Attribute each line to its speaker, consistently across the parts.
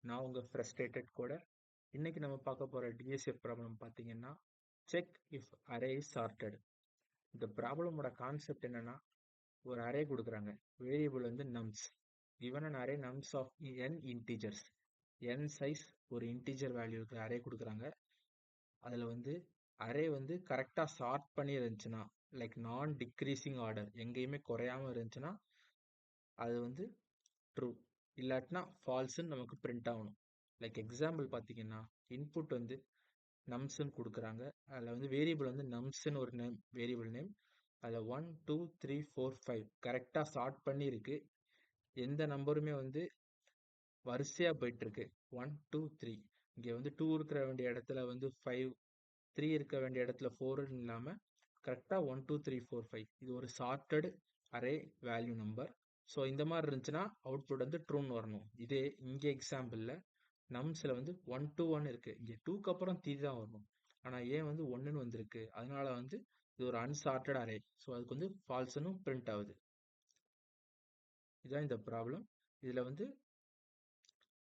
Speaker 1: நான் உங்கள் frustrated coder. இன்னைக்கு நம்ம பார்க்க போகிற டிஎஸ்எஃப் ப்ராப்ளம் பார்த்தீங்கன்னா check if array is sorted. இந்த ப்ராப்ளமோட கான்செப்ட் என்னன்னா, ஒரு அரே கொடுக்குறாங்க, வேரியபிள் வந்து nums, given an array nums of n integers, n size ஒரு இன்டீஜர் வேல்யூக்கு அரே கொடுக்குறாங்க. அதில் வந்து அரே வந்து கரெக்டாக சார்ட் பண்ணி இருந்துச்சுன்னா, லைக் நான் டிக்ரீசிங் ஆர்டர், எங்கேயுமே குறையாமல் இருந்துச்சுன்னா அது வந்து ட்ரூ, இல்லாட்டினா ஃபால்ஸ்ன்னு நமக்கு பிரிண்ட் ஆகணும். லைக் எக்ஸாம்பிள் பார்த்தீங்கன்னா, இன்புட் வந்து நம்ஸ்ன்னு கொடுக்குறாங்க. அதில் வந்து வேரியபிள் வந்து நம்ஸ்ன்னு ஒரு நேம், வேரியபிள் நேம். அதில் 1 2 3 4 5 கரெக்டாக சார்ட் பண்ணியிருக்கு. எந்த நம்பருமே வந்து வரிசையாக போயிட்டுருக்கு. 1 2 3 இங்கே வந்து 2 இருக்கிற வேண்டிய இடத்துல வந்து 5, 3 இருக்க வேண்டிய இடத்துல 4ன்னு இல்லாமல் கரெக்டாக 1 2 3 4 5 இது ஒரு sorted array value number. So இந்த மாதிரி இருந்துச்சுன்னா அவுட்புட் வந்து ட்ரூன்னு வரணும். இதே இங்கே எக்ஸாம்பிளில் நம்ஸில் வந்து 1 2 1 இருக்குது, இங்கே 2க்கு அப்புறம் 3 தான் வரணும். ஆனால் ஏன் வந்து 1ன்னு வந்திருக்கு, அதனால வந்து இது ஒரு அன்சார்ட்டட் அரே. ஸோ அதுக்கு வந்து ஃபால்ஸ்ன்னு பிரிண்ட் ஆகுது. இதுதான் இந்த ப்ராப்ளம். இதில் வந்து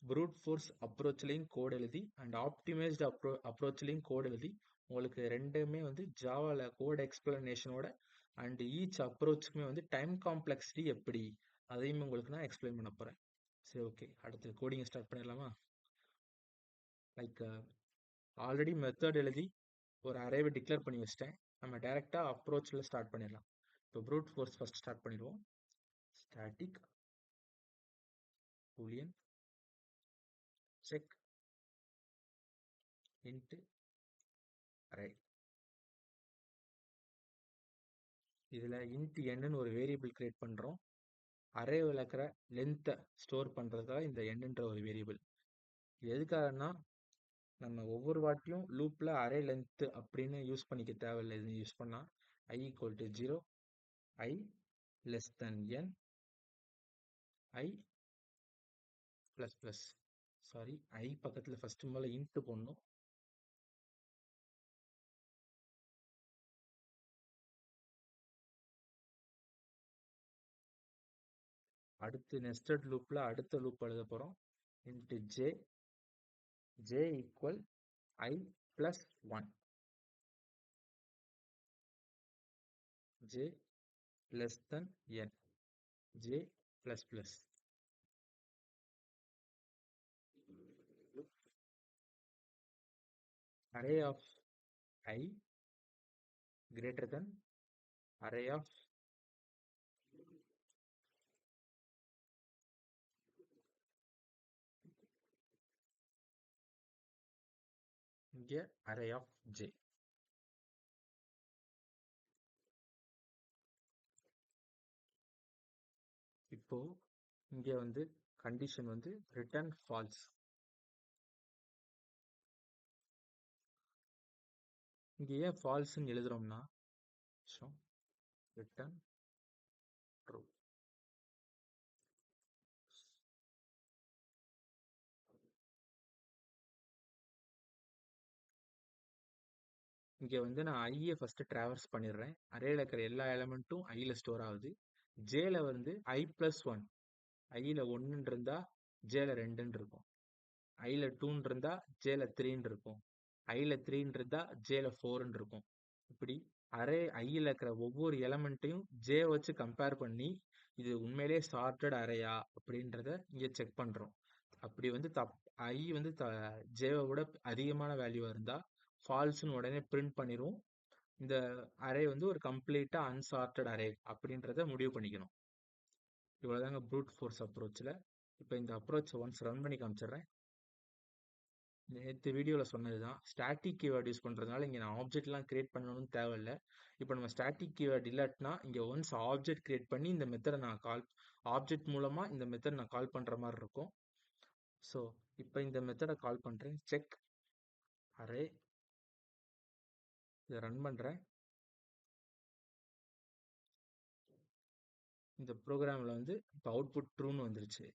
Speaker 1: ப்ரூட் ஃபோர்ஸ் அப்ரோச்லையும் கோட் எழுதி அண்ட் ஆப்டிமைஸ்டு அப்ரோச்லையும் கோட் எழுதி உங்களுக்கு ரெண்டுமே வந்து ஜாவாவில் கோட் எக்ஸ்பிளனேஷனோட அண்ட் ஈச் அப்ரோச்சுக்குமே வந்து டைம் காம்ப்ளெக்சிட்டி எப்படி அதையும் உங்களுக்கு நான் எக்ஸ்பிளைன் பண்ண போகிறேன். சரி, ஓகே, அடுத்து கோடிங்கை ஸ்டார்ட் பண்ணிடலாமா? லைக் ஆல்ரெடி மெத்தட் எழுதி ஒரு அரேவை டிக்ளேர் பண்ணி வச்சிட்டேன். நம்ம டைரெக்டாக அப்ரோச்சில் ஸ்டார்ட் பண்ணிடலாம். இப்போ ப்ரூட் ஃபோர்ஸ் ஃபஸ்ட் ஸ்டார்ட் பண்ணிடுவோம். Static Boolean check into array. இதில் இன்ட் என்னன்னு ஒரு வேரியபிள் கிரியேட் பண்ணுறோம். அரே விளக்குற லென்த்தை ஸ்டோர் பண்ணுறதுக்காக இந்த எண்ணுன்ற ஒரு வேரியபிள். இது எதுக்காகனா, நம்ம ஒவ்வொரு வாட்டியும் லூப்பில் அரே லென்த்து அப்படின்னு யூஸ் பண்ணிக்க தேவையில்லை. இது யூஸ் பண்ணால் i = 0, i less than n, i plus plus, sorry i பக்கத்தில் ஃபஸ்ட்டு மேலே இன்ட்டு போடணும். அடுத்து நெஸ்டட் லூப்பில் அடுத்த லூப் எழுத போகிறோம். Into j, j = i + 1, j less than n, j ++. array of I greater than array of இங்கே array of j. இப்போ இங்கே வந்து கண்டிஷன் வந்து ரிட்டர்ன் ஃபால்ஸ். இங்கே ஏன் ஃபால்ஸ்ன்னு எழுதுறோம்னா, ரிட்டர்ன் ட்ரூ. இங்கே வந்து நான் ஐயை ஃபஸ்ட்டு ட்ராவர்ஸ் பண்ணிடுறேன். அரேல இருக்கிற எல்லா எலமெண்ட்டும் ஐயில் ஸ்டோர் ஆகுது. ஜேல வந்து i + 1, ஐயில் 1ன்னு இருந்தால் ஜேல 2ன்னு இருக்கும், ஐயில் 2ன்னு இருந்தால் ஜேல 3ன்னு இருக்கும், ஐயில் 3ன்னு இருந்தால் ஜேல 4ன்னு இருக்கும். இப்படி அரே ஐயில் இருக்கிற ஒவ்வொரு எலமெண்ட்டையும் ஜே வச்சு கம்பேர் பண்ணி இது உண்மையிலே சார்ட்டட் அரேயா அப்படின்றத இங்கே செக் பண்ணுறோம். அப்படி வந்து ஐ வந்து ஜேவை விட அதிகமான வேல்யூவாக இருந்தால் ஃபால்ஸ்ன்னு உடனே பிரிண்ட் பண்ணிடுவோம். இந்த அரே வந்து ஒரு கம்ப்ளீட்டாக அன்சார்ட்டட் அரே அப்படின்றத முடிவு பண்ணிக்கணும். இவ்வளோதாங்க ப்ரூட் ஃபோர்ஸ் அப்ரோச்சில். இப்போ இந்த அப்ரோச்சை ஒன்ஸ் ரன் பண்ணி காமிச்சிடுறேன். நேற்று வீடியோவில் சொன்னது தான், ஸ்டாட்டிக் கீவேர்ட் யூஸ் பண்ணுறதுனால இங்கே நான் ஆப்ஜெக்ட்லாம் கிரியேட் பண்ணணும்னு தேவையில்லை. இப்போ நம்ம ஸ்டாட்டிக் கீவேர்ட் இல்லாட்டினா இங்கே ஒன்ஸ் ஆப்ஜெக்ட் கிரியேட் பண்ணி இந்த மெத்தடை நான் ஆப்ஜெக்ட் மூலமாக இந்த மெத்தட் நான் கால் பண்ணுற மாதிரி இருக்கும். ஸோ இப்போ இந்த மெத்தடை கால் பண்ணுறேன், செக் அரே. இதை ரன் பண்ணுறேன். இந்த ப்ரோக்ராமில் வந்து இப்போ அவுட்புட் ட்ரூன்னு வந்துருச்சு.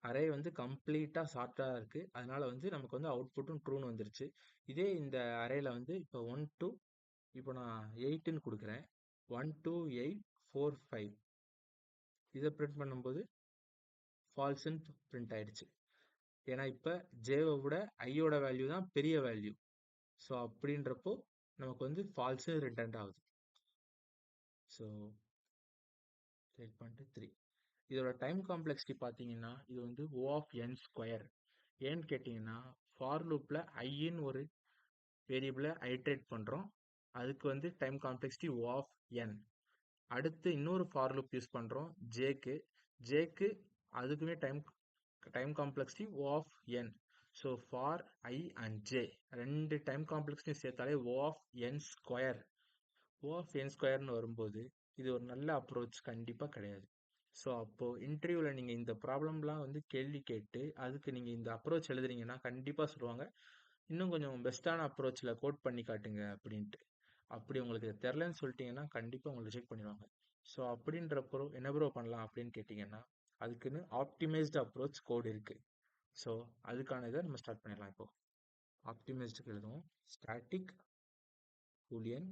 Speaker 1: அரே வந்து கம்ப்ளீட்டாக ஷார்ட்டாக இருக்குது, அதனால வந்து நமக்கு வந்து அவுட்புட்டும் ட்ரூன்னு வந்துருச்சு. இதே இந்த அரேல வந்து இப்போ 1 2, இப்போ நான் 8ன்னு கொடுக்குறேன், 1 2 8 4 5 இதை பிரிண்ட் பண்ணும்போது ஃபால்ஸ்ன்னு பிரிண்ட் ஆயிடுச்சு. ஏன்னா இப்போ ஜேவை விட ஐயோட வேல்யூ தான் பெரிய வேல்யூ. ஸோ அப்படின்றப்போ நமக்கு வந்து ஃபால்ஸு ரிட்டர்ன் ஆகுது. ஸோ 8.3 இதோட டைம் காம்ப்ளெக்சிட்டி பார்த்தீங்கன்னா இது வந்து O of n ஸ்கொயர். ஏன்னு கேட்டிங்கன்னா ஃபார் லூப்பில் ஐன்னு ஒரு வேரியபிளை ஐட்ரேட் பண்ணுறோம். அதுக்கு வந்து time complexity O of n. அடுத்து இன்னொரு ஃபார் லூப் யூஸ் பண்ணுறோம் ஜேக்கு அதுக்குமே time complexity O of n. So for I and J ரெண்டு டைம் காம்ப்ளெக்ஸையும் சேர்த்தாலே O of n square. O of n ஸ்கொயர்னு வரும்போது இது ஒரு நல்ல அப்ரோச் கண்டிப்பாக கிடையாது. ஸோ அப்போது இன்டர்வியூவில் நீங்கள் இந்த ப்ராப்ளம்லாம் வந்து கேள்வி கேட்டு அதுக்கு நீங்கள் இந்த அப்ரோச் எழுதுறீங்கன்னா கண்டிப்பாக சொல்லுவாங்க இன்னும் கொஞ்சம் பெஸ்ட்டான அப்ரோச்சில் கோட் பண்ணி காட்டுங்க அப்படின்ட்டு. அப்படி உங்களுக்கு தெரிலன்னு சொல்லிட்டீங்கன்னா கண்டிப்பாக உங்களை ரிஜெக்ட் பண்ணிடுவாங்க. ஸோ அப்படின்றப்போ என்ன ப்ரோ பண்ணலாம் அப்படின்னு கேட்டிங்கன்னா அதுக்குன்னு ஆப்டிமைஸ்டு அப்ரோச் கோட் இருக்குது. ஸோ அதுக்கான இதை நம்ம ஸ்டார்ட் பண்ணிடலாம். இப்போது ஆப்டிமைஸ்டுக்கு எழுதுவோம் ஸ்டாட்டிக் பூலியன்,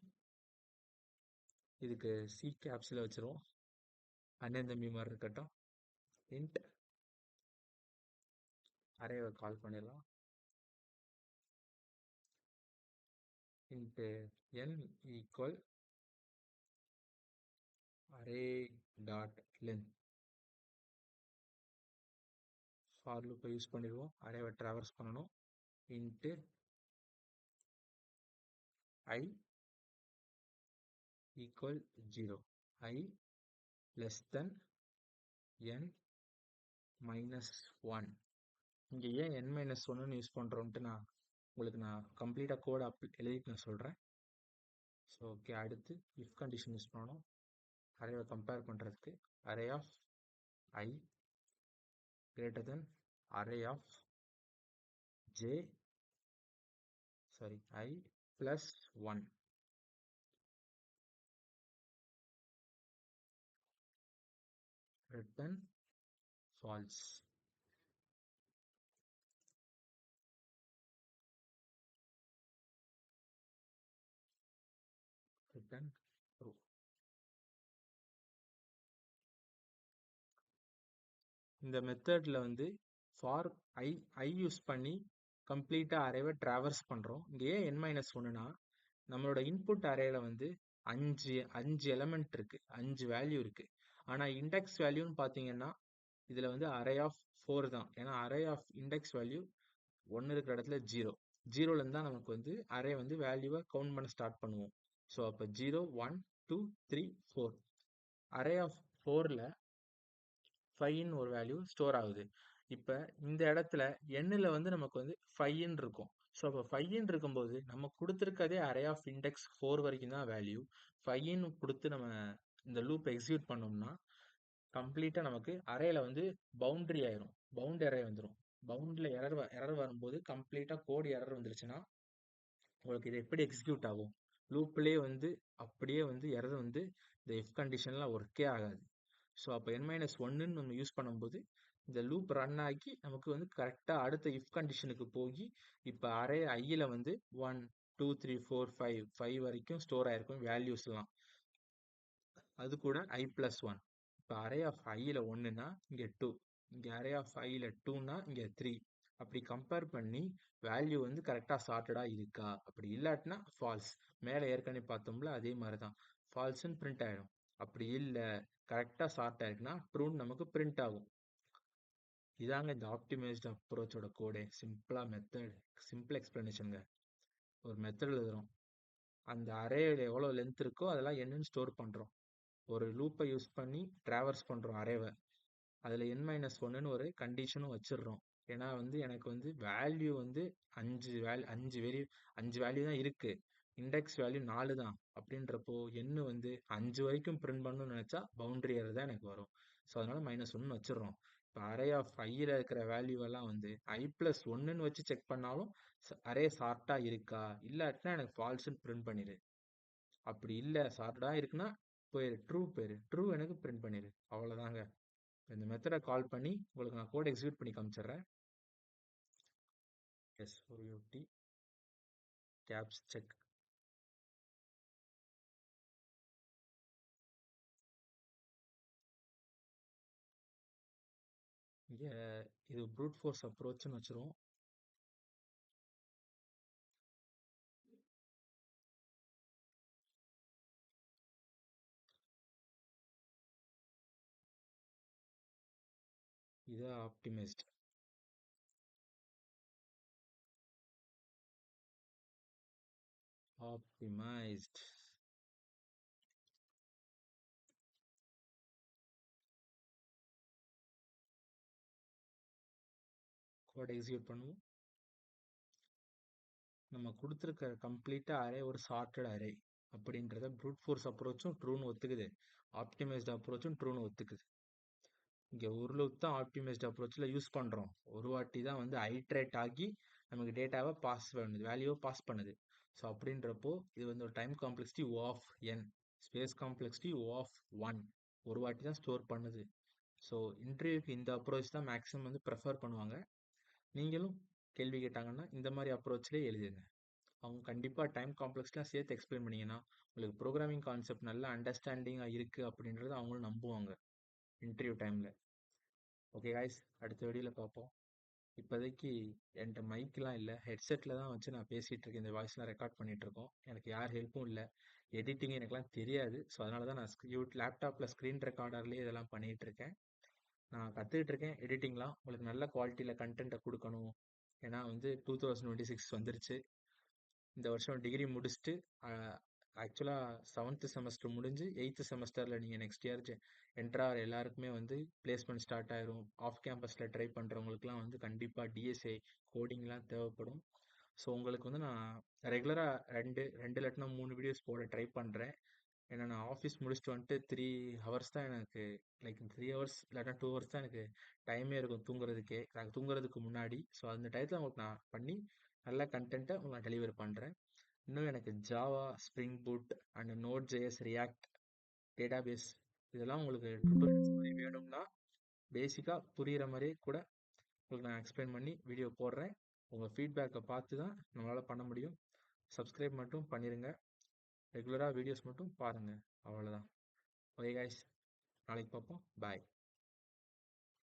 Speaker 1: இதுக்கு சி கேப்ஸில் வச்சுருவோம், அண்ணன் தம்பி மாதிரி இருக்கட்டும். இன்ட் அரேவை கால் பண்ணிடலாம். Into n equal array dot length. For லூப்பை யூஸ் பண்ணிடுவோம், அரேவை ட்ராவர்ஸ் பண்ணணும். Into I equal 0, I less than n minus 1. இங்கே ஏன் n minus 1 யூஸ் பண்ணுறோன்ட்டு உங்களுக்கு நான் கம்ப்ளீட்டாக கோட் எழுதிட்டு நான் சொல்கிறேன். ஸோ ஓகே, அடுத்து இஃப் கண்டிஷன் யூஸ் பண்ணணும். அரேவை கம்பேர் பண்ணுறதுக்கு array of I greater than array of I plus 1. Return false. Return true. இந்த மெத்தடில் வந்து ஃபார் ஐ யூஸ் பண்ணி கம்ப்ளீட்டாக அரேவை ட்ராவர்ஸ் பண்ணுறோம். இங்கே ஏன் n மைனஸ் ஒன்றுனா நம்மளோட இன்புட் அரேல வந்து அஞ்சு எலமெண்ட் இருக்குது, 5 வேல்யூ இருக்குது. ஆனால் இண்டெக்ஸ் வேல்யூன்னு பார்த்தீங்கன்னா இதில் வந்து அரே ஆஃப் 4 தான். ஏன்னா அரே ஆஃப் இண்டெக்ஸ் வேல்யூ 1 இருக்கிற இடத்துல 0லேருந்து தான் நமக்கு வந்து அரே வந்து வேல்யூவை கவுண்ட் பண்ண ஸ்டார்ட் பண்ணுவோம். ஸோ அப்போ 0 1 2 3 4 அரே ஆஃப் 4ல் 5ன்னு ஒரு வேல்யூ ஸ்டோர் ஆகுது. இப்போ இந்த இடத்துல எண்ணில் வந்து நமக்கு வந்து 5ன்னு இருக்கும். ஸோ அப்போ 5ன்னு இருக்கும்போது நம்ம கொடுத்துருக்கதே அரே ஆஃப் இண்டெக்ஸ் 4 வரைக்கும் தான் வேல்யூ. 5ன்னு கொடுத்து நம்ம இந்த லூப் எக்ஸிக்யூட் பண்ணோம்னா கம்ப்ளீட்டாக நமக்கு அரேல வந்து பவுண்டரி ஆயிரும், பவுண்ட் அரே வந்துடும். பவுண்டில் எரர் வரும்போது கம்ப்ளீட்டாக கோடு எரர் வந்துருச்சுன்னா உங்களுக்கு இது எப்படி எக்ஸிக்யூட் ஆகும்? லூப்லேயே வந்து அப்படியே வந்து எரர் வந்து இந்த இஃப் கண்டிஷன்லாம் ஒர்க்கே ஆகாது. ஸோ அப்போ n-1ன்னு நம்ம யூஸ் பண்ணும்போது இந்த லூப் ரன் ஆகி நமக்கு வந்து கரெக்டாக அடுத்த இஃப் கண்டிஷனுக்கு போய் இப்போ அரே ஐயில் வந்து 1 2 3 4 5 வரைக்கும் ஸ்டோர் ஆயிருக்கும் வேல்யூஸ்லாம். அது கூட I plus 1. இப்போ அரே ஆஃப் ஐயில் 1னா இங்கே 2, இங்கே அரே ஆஃப் ஐயில் 2னா இங்கே 3. அப்படி கம்பேர் பண்ணி வேல்யூ வந்து கரெக்டாக சார்ட்டடாக இருக்கா, அப்படி இல்லாட்டினா ஃபால்ஸ். மேலே ஏற்கனவே பார்த்தோம்ல அதே மாதிரி தான் ஃபால்ஸ்ன்னு பிரிண்ட் ஆகிடும். அப்படி இல்லை கரெக்டாக சார்ட் ஆயிருக்குன்னா ட்ரூன்னு நமக்கு பிரிண்ட் ஆகும். இதாங்க இந்த ஆப்டிமைஸ்டு அப்ரோச்சோட கோடே. சிம்பிளாக மெத்தட், சிம்பிள் எக்ஸ்பிளனேஷனுங்க. ஒரு மெத்தட் எழுதுகிறோம், அந்த அரேல எவ்வளோ லென்த் இருக்கோ அதெல்லாம் என்னன்னு ஸ்டோர் பண்ணுறோம். ஒரு லூப்பை யூஸ் பண்ணி ட்ராவர்ஸ் பண்ணுறோம் அரேவை. அதில் n-1ன்னு ஒரு கண்டிஷனும் வச்சிடுறோம். ஏன்னா வந்து எனக்கு வந்து வேல்யூ வந்து 5 வேல்யூ தான் இருக்குது, இண்டெக்ஸ் வேல்யூ 4 தான். அப்படின்றப்போ n வந்து 5 வரைக்கும் பிரிண்ட் பண்ணணும்னு நினச்சா பவுண்டரி எரர் தான் எனக்கு வரும். ஸோ அதனால -1 வச்சிடுறோம். இப்போ அரே ஆஃப் ஐயில் இருக்கிற வேல்யூவெல்லாம் வந்து I plus 1ன்னு வச்சு செக் பண்ணாலும் அரே சார்ட்டாக இருக்கா, இல்லாட்டினா எனக்கு ஃபால்ஸ்ன்னு பிரிண்ட் பண்ணிடு. அப்படி இல்லை சார்ட்டாக இருக்குன்னா ட்ரூ எனக்கு பிரிண்ட் பண்ணிடு. அவ்வளோதாங்க. இந்த மெத்தடை கால் பண்ணி உங்களுக்கு நான் கோட் எக்ஸிக்யூட் பண்ணி காமிச்சிடுறேன். SOUT caps check. இங்கே இது ப்ரூட் ஃபோர்ஸ் அப்ரோச்னு வச்சுருவோம். இது ஆப்டிமைஸ்ட். ஆப்டிமைஸ்ட் கோட் எக்ஸிக்யூட் பண்ணுவோம். நம்ம கொடுத்துருக்க கம்ப்ளீட்டாக அரே ஒரு சார்ட்டட் அரே அப்படின்றத ப்ரூட் ஃபோர்ஸ் அப்ரோச்சும் ட்ரூன்னு ஒத்துக்குது, ஆப்டிமைஸ்ட் அப்ரோச்சும் ட்ரூன்னு ஒத்துக்குது. இங்கே ஒரு லூப் தான் ஆப்டிமைஸ்ட் அப்ரோச்சில் யூஸ் பண்ணுறோம். ஒரு வாட்டி தான் வந்து ஐட்ரேட் ஆகி நமக்கு டேட்டாவை பாஸ் பண்ணுது, வேல்யூவை பாஸ் பண்ணுது. ஸோ அப்படின்றப்போ இது வந்து ஒரு time complexity O of n, space complexity O of 1, ஒரு வாட்டி தான் ஸ்டோர் பண்ணுது. ஸோ இன்டர்வியூக்கு இந்த அப்ரோச் தான் மேக்ஸிமம் வந்து ப்ரெஃபர் பண்ணுவாங்க. நீங்களும் கேள்வி கேட்டாங்கன்னா இந்த மாதிரி அப்ரோச்லேயே எழுதுங்க. அவங்க கண்டிப்பாக டைம் காம்ப்ளெக்ஸ்லாம் சேர்த்து எக்ஸ்பிளைன் பண்ணிங்கன்னா உங்களுக்கு ப்ரோக்ராமிங் கான்செப்ட் நல்லா அண்டர்ஸ்டாண்டிங்காக இருக்குது அப்படின்றத அவங்களும் நம்புவாங்க இன்டர்வியூ டைமில். ஓகே காய்ஸ், அடுத்த வீடியோவில் பார்ப்போம். இப்போதைக்கு என்கிட்ட மைக்கெலாம் இல்லை, ஹெட்செட்டில் தான் வச்சு நான் பேசிகிட்டு இருக்கேன், இந்த வாய்ஸ்லாம் ரெக்கார்ட் பண்ணிகிட்டு இருக்கோம். எனக்கு யார் ஹெல்ப்பும் இல்லை, எடிட்டிங் எனக்குலாம் தெரியாது. ஸோ அதனால தான் நான் லேப்டாப்பில் ஸ்க்ரீன் ரெக்கார்டர்லேயே இதெல்லாம் பண்ணிகிட்டு இருக்கேன். நான் கற்றுக்கிட்டு இருக்கேன் எடிட்டிங்லாம். உங்களுக்கு நல்ல குவாலிட்டியில் கண்டென்ட்டை கொடுக்கணும். ஏன்னா வந்து 2026 வந்துருச்சு. இந்த வருஷம் டிகிரி முடிச்சுட்டு ஆக்சுவலாக 7th செமஸ்டர் முடிஞ்சு 8th செமஸ்டரில் நீங்கள் நெக்ஸ்ட் இயர் என்ட்ராகிற எல்லாருக்குமே வந்து பிளேஸ்மெண்ட் ஸ்டார்ட் ஆயிரும். ஆஃப் கேம்பஸில் ட்ரை பண்ணுறவங்களுக்குலாம் வந்து கண்டிப்பாக டிஎஸ்ஏ கோடிங்லாம் தேவைப்படும். ஸோ உங்களுக்கு வந்து நான் ரெகுலராக ரெண்டு இல்லாட்டினா 3 வீடியோஸ் போட ட்ரை பண்ணுறேன். ஏன்னா நான் ஆஃபீஸ் முடிச்சுட்டு வந்துட்டு 3 ஹவர்ஸ் தான் எனக்கு, லைக் 3 ஹவர்ஸ் இல்லாட்டா 2 ஹவர்ஸ் தான் எனக்கு டைமே இருக்கும் தூங்குறதுக்கே, எனக்கு தூங்குறதுக்கு முன்னாடி. ஸோ அந்த டயத்தில் உங்களுக்கு நான் பண்ணி நல்ல கண்டென்ட்டை உங்களுக்கு நான் டெலிவர் பண்ணுறேன். இன்னும் எனக்கு Java, spring boot and Node JS, React, database இதெல்லாம் உங்களுக்கு டுட்டோரியல்ஸ் மாதிரி வேணும்னா பேசிக்காக புரிகிற மாதிரியே கூட உங்களுக்கு நான் எக்ஸ்பிளைன் பண்ணி வீடியோ போடுறேன். உங்கள் ஃபீட்பேக்கை பார்த்து தான் நம்மளால் பண்ண முடியும். சப்ஸ்கிரைப் மட்டும் பண்ணிடுங்க, ரெகுலராக வீடியோஸ் மட்டும் பாருங்கள், அவ்வளோதான். ஓகே காய்ஸ், நாளைக்கு பார்ப்போம். பாய்.